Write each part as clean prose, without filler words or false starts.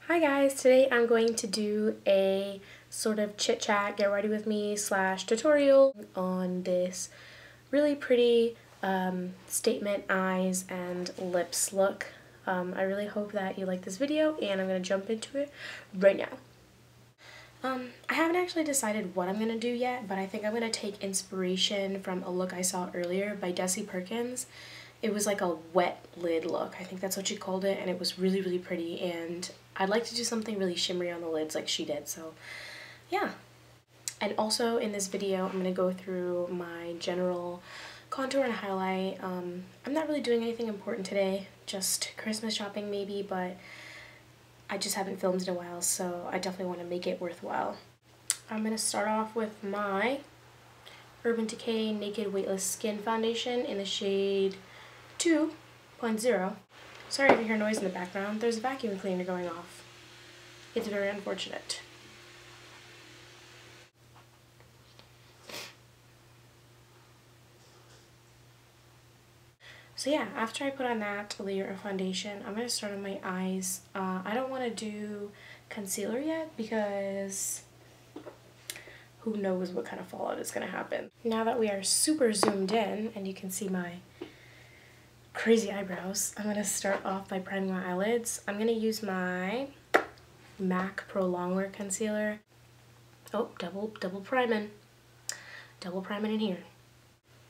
Hi guys, today I'm going to do a sort of chit chat, get ready with me / tutorial on this really pretty statement eyes and lips look. I really hope that you like this video and I'm going to jump into it right now. I haven't actually decided what I'm going to do yet, but I think I'm going to take inspiration from a look I saw earlier by Desi Perkins. It was like a wet lid look. I think that's what she called it, and it was really, really pretty, and I'd like to do something really shimmery on the lids like she did, so yeah. And also in this video, I'm going to go through my general contour and highlight. I'm not really doing anything important today, just Christmas shopping maybe, but I just haven't filmed in a while, so I definitely want to make it worthwhile. I'm going to start off with my Urban Decay Naked Weightless Skin Foundation in the shade 2.0. Sorry if you hear noise in the background. There's a vacuum cleaner going off. It's very unfortunate. So yeah, after I put on that layer of foundation, I'm going to start on my eyes. I don't want to do concealer yet because who knows what kind of fallout is going to happen. Now that we are super zoomed in and you can see my crazy eyebrows, I'm going to start off by priming my eyelids. I'm going to use my MAC Pro Longwear Concealer. Oh, double priming. Double priming in here.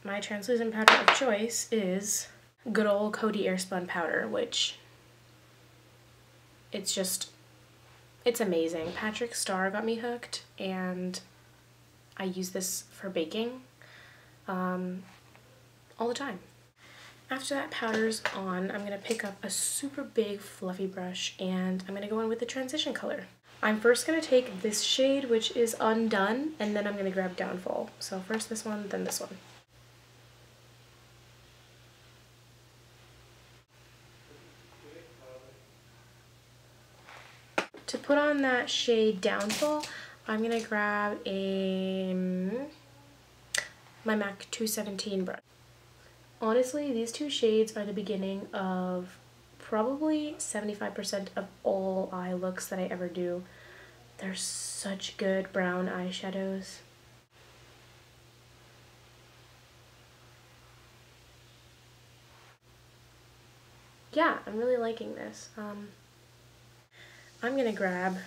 My translucent powder of choice is good old Coty Airspun powder, which it's amazing. Patrick Starr got me hooked, and I use this for baking all the time. After that powder's on, I'm going to pick up a super big fluffy brush and I'm going to go in with the transition color. I'm first going to take this shade, which is Undone, and then I'm going to grab Downfall. So first this one, then this one. To put on that shade Downfall, I'm going to grab my MAC 217 brush. Honestly, these two shades are the beginning of probably 75% of all eye looks that I ever do. They're such good brown eyeshadows. Yeah, I'm really liking this. I'm gonna grab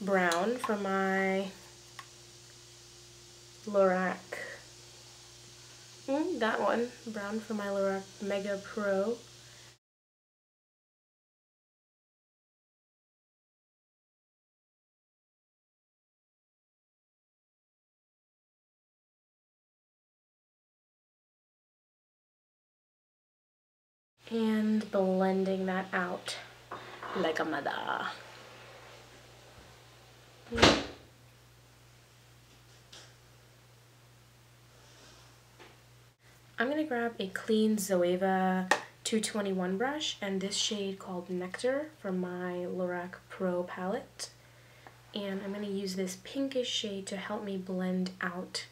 brown from my Lorac. That one. Brown from my Lorac Mega Pro. And blending that out like a mother. I'm going to grab a clean Zoeva 221 brush and this shade called Nectar from my Lorac Pro palette. And I'm going to use this pinkish shade to help me blend out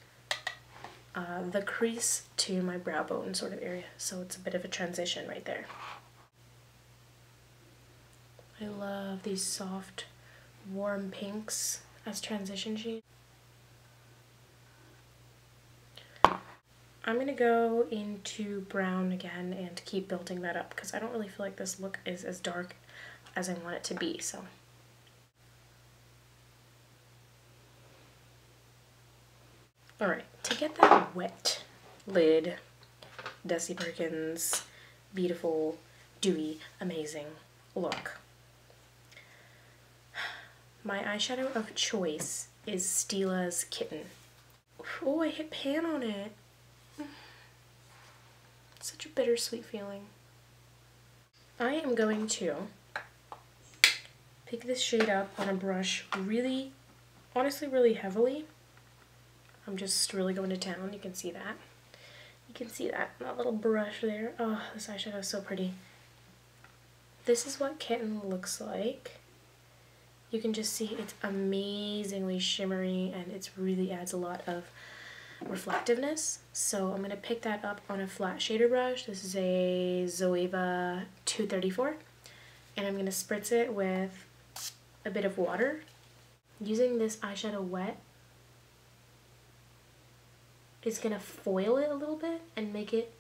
the crease to my brow bone sort of area. So it's a bit of a transition right there. I love these soft, warm pinks as transition shades. I'm going to go into brown again and keep building that up because I don't really feel like this look is as dark as I want it to be, so. Alright, to get that wet lid, Desi Perkins, beautiful, dewy, amazing look, my eyeshadow of choice is Stila's Kitten. Oh, I hit pan on it. Such a bittersweet feeling. I am going to pick this shade up on a brush really, honestly really heavily. I'm just really going to town. You can see that. You can see that little brush there. Oh, this eyeshadow is so pretty. This is what Kitten looks like. You can just see it's amazingly shimmery and it really adds a lot of reflectiveness. So I'm going to pick that up on a flat shader brush. This is a Zoeva 234 and I'm going to spritz it with a bit of water. Using this eyeshadow wet is gonna foil it a little bit and make it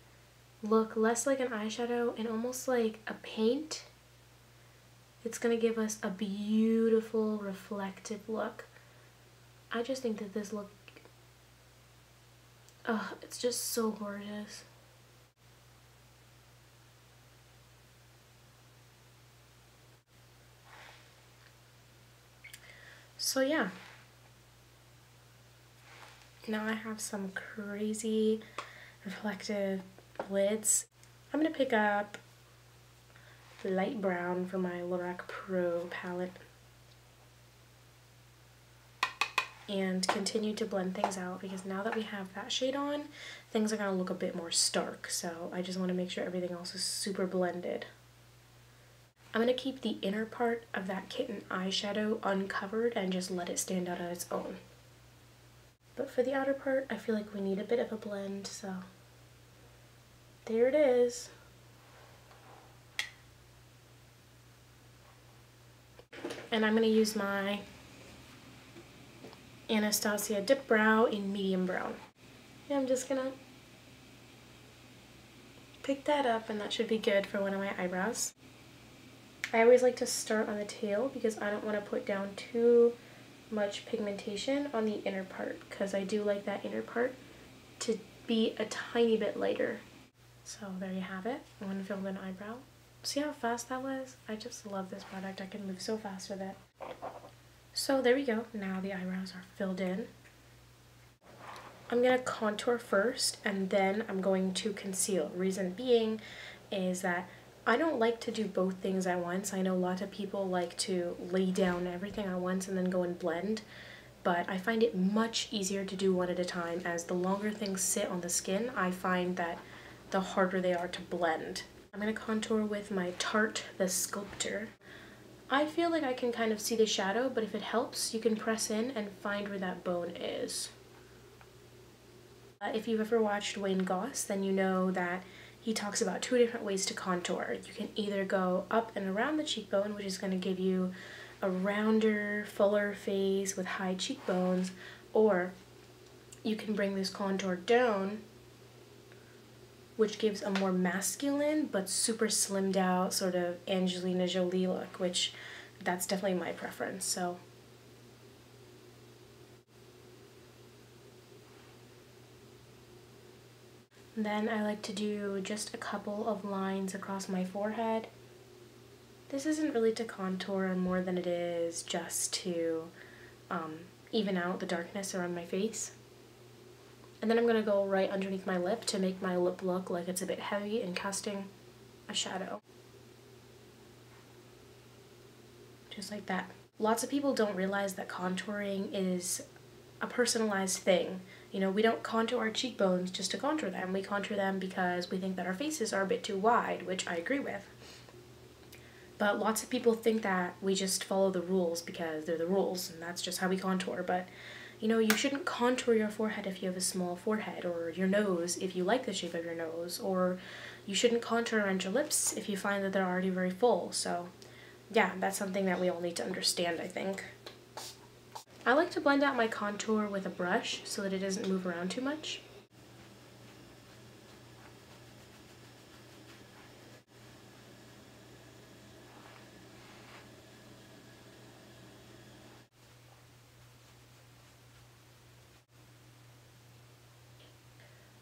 look less like an eyeshadow and almost like a paint. It's gonna give us a beautiful reflective look. I just think that this look, oh, it's just so gorgeous. So yeah, now I have some crazy reflective lids. I'm gonna pick up light brown for my Lorac Pro palette and continue to blend things out, because now that we have that shade on, things are gonna look a bit more stark. So I just wanna make sure everything else is super blended. I'm going to keep the inner part of that kitten eyeshadow uncovered and just let it stand out on its own. But for the outer part, I feel like we need a bit of a blend, so there it is. And I'm going to use my Anastasia Dip Brow in medium brown. And I'm just going to pick that up, and that should be good for one of my eyebrows. I always like to start on the tail because I don't want to put down too much pigmentation on the inner part, because I do like that inner part to be a tiny bit lighter. So there you have it, one filled in eyebrow. See how fast that was? I just love this product. I can move so fast with it. So there we go. Now the eyebrows are filled in. I'm going to contour first and then I'm going to conceal. Reason being is that I don't like to do both things at once. I know a lot of people like to lay down everything at once and then go and blend, but I find it much easier to do one at a time, as the longer things sit on the skin, I find that the harder they are to blend. I'm going to contour with my Tarte the Sculptor. I feel like I can kind of see the shadow, but if it helps, you can press in and find where that bone is. If you've ever watched Wayne Goss, then you know that he talks about two different ways to contour. You can either go up and around the cheekbone, which is going to give you a rounder, fuller face with high cheekbones, or you can bring this contour down, which gives a more masculine but super slimmed out sort of Angelina Jolie look, which that's definitely my preference. So then I like to do just a couple of lines across my forehead. This isn't really to contour more than it is just to even out the darkness around my face. And then I'm going to go right underneath my lip to make my lip look like it's a bit heavy and casting a shadow. Just like that. Lots of people don't realize that contouring is a personalized thing. You know, we don't contour our cheekbones just to contour them. We contour them because we think that our faces are a bit too wide, which I agree with. But lots of people think that we just follow the rules because they're the rules and that's just how we contour. But, you know, you shouldn't contour your forehead if you have a small forehead, or your nose if you like the shape of your nose, or you shouldn't contour around your lips if you find that they're already very full. So, yeah, that's something that we all need to understand, I think. I like to blend out my contour with a brush so that it doesn't move around too much.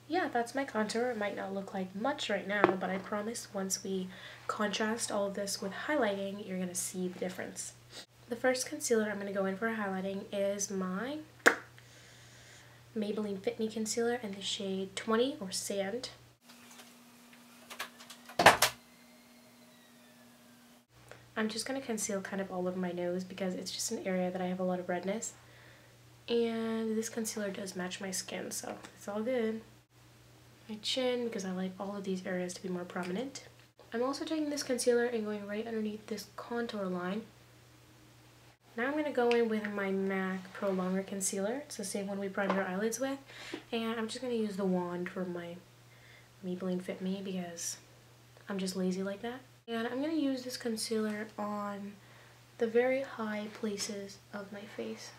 Yeah, that's my contour. It might not look like much right now, but I promise once we contrast all of this with highlighting, you're going to see the difference. The first concealer I'm going to go in for highlighting is my Maybelline Fit Me Concealer in the shade 20 or Sand. I'm just going to conceal kind of all over my nose because it's just an area that I have a lot of redness. And this concealer does match my skin, so it's all good. My chin, because I like all of these areas to be more prominent. I'm also taking this concealer and going right underneath this contour line. Now I'm going to go in with my MAC Pro Longer Concealer. It's the same one we primed our eyelids with. And I'm just going to use the wand for my Maybelline Fit Me because I'm just lazy like that. And I'm going to use this concealer on the very high places of my face.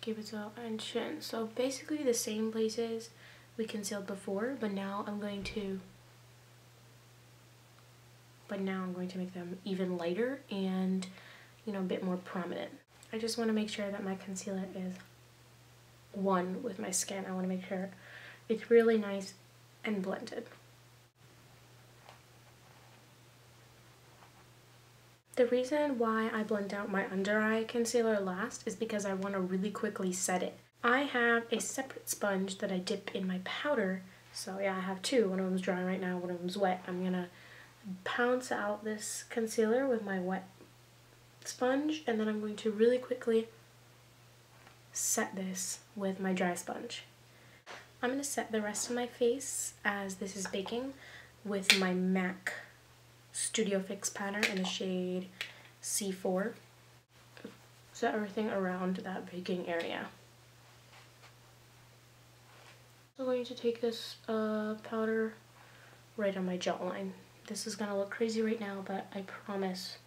Cubital and chin. So basically the same places we concealed before, but now I'm going to make them even lighter and, you know, a bit more prominent. I just want to make sure that my concealer is one with my skin. I want to make sure it's really nice and blended. The reason why I blend out my under eye concealer last is because I want to really quickly set it. I have a separate sponge that I dip in my powder. So yeah, I have two. One of them's dry right now, one of them's wet. I'm gonna pounce out this concealer with my wet sponge, and then I'm going to really quickly set this with my dry sponge. I'm going to set the rest of my face, as this is baking, with my MAC Studio Fix powder in the shade C4. Set everything around that baking area. I'm going to take this powder right on my jawline. This is going to look crazy right now, but I promise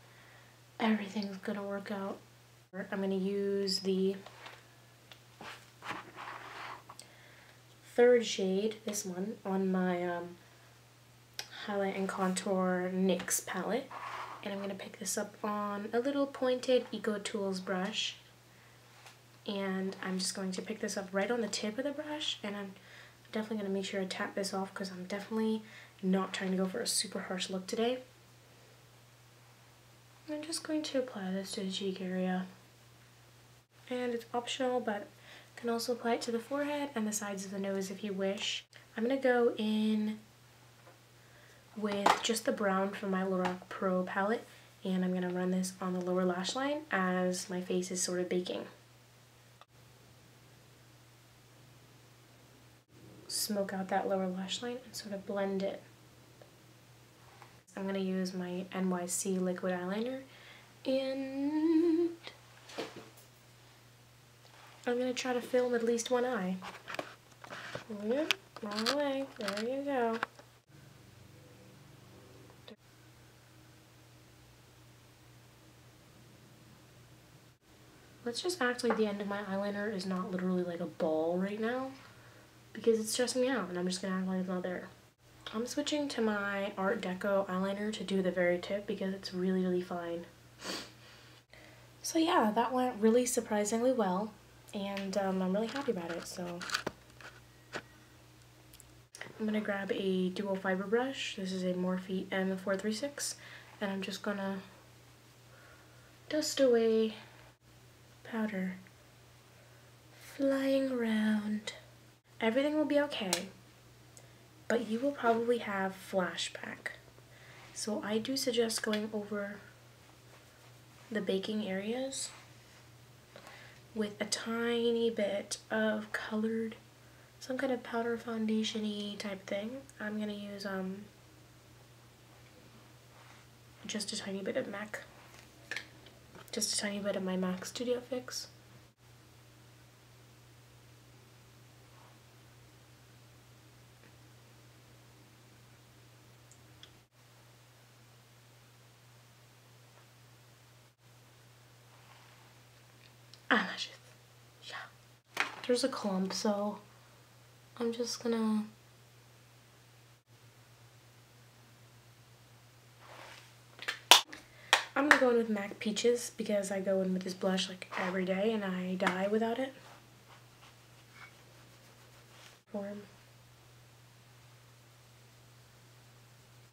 everything's going to work out. I'm going to use the third shade, this one, on my Highlight and Contour NYX palette. And I'm going to pick this up on a little pointed Eco Tools brush. And I'm just going to pick this up right on the tip of the brush, and I'm definitely going to make sure I tap this off because I'm definitely not trying to go for a super harsh look today. I'm just going to apply this to the cheek area. And it's optional, but you can also apply it to the forehead and the sides of the nose if you wish. I'm going to go in with just the brown from my Lorac Pro palette, and I'm going to run this on the lower lash line as my face is sort of baking. Smoke out that lower lash line and sort of blend it. I'm going to use my NYC liquid eyeliner, and I'm going to try to film at least one eye. Yep, wrong way. There you go. Let's just act like the end of my eyeliner is not literally like a ball right now, because it's stressing me out, and I'm just going to act like it's not there. I'm switching to my Art Deco eyeliner to do the very tip because it's really, really fine. So yeah, that went really surprisingly well, and I'm really happy about it. So I'm going to grab a dual fiber brush. This is a Morphe M436, and I'm just going to dust away powder flying around. Everything will be okay, but you will probably have flashback. So I do suggest going over the baking areas with a tiny bit of colored, some kind of powder foundation-y type thing. I'm gonna use just a tiny bit of MAC, just a tiny bit of my MAC Studio Fix. Eyelashes. Yeah. There's a clump, so I'm just gonna go in with MAC Peaches because I go in with this blush like every day and I die without it. I'm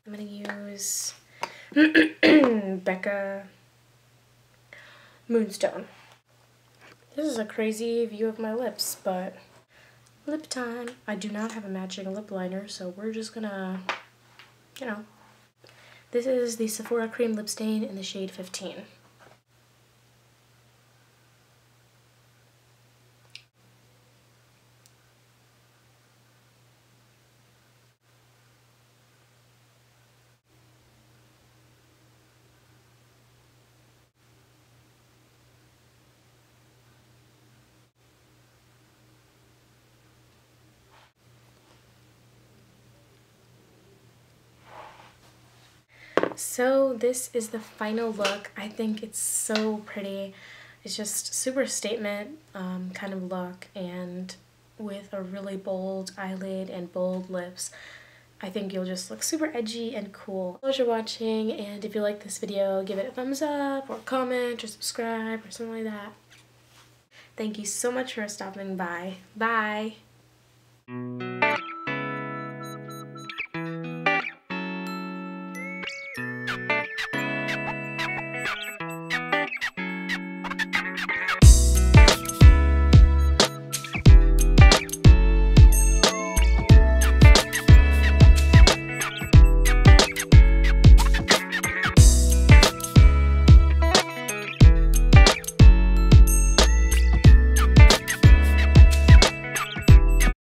gonna use Becca Moonstone. This is a crazy view of my lips, but lip time. I do not have a matching lip liner, so we're just gonna, you know. This is the Sephora Cream Lip Stain in the shade 15. So this is the final look. I think it's so pretty. It's just super statement kind of look, and with a really bold eyelid and bold lips, I think you'll just look super edgy and cool. Thanks for watching, and if you like this video, give it a thumbs up or comment or subscribe or something like that. Thank you so much for stopping by. Bye!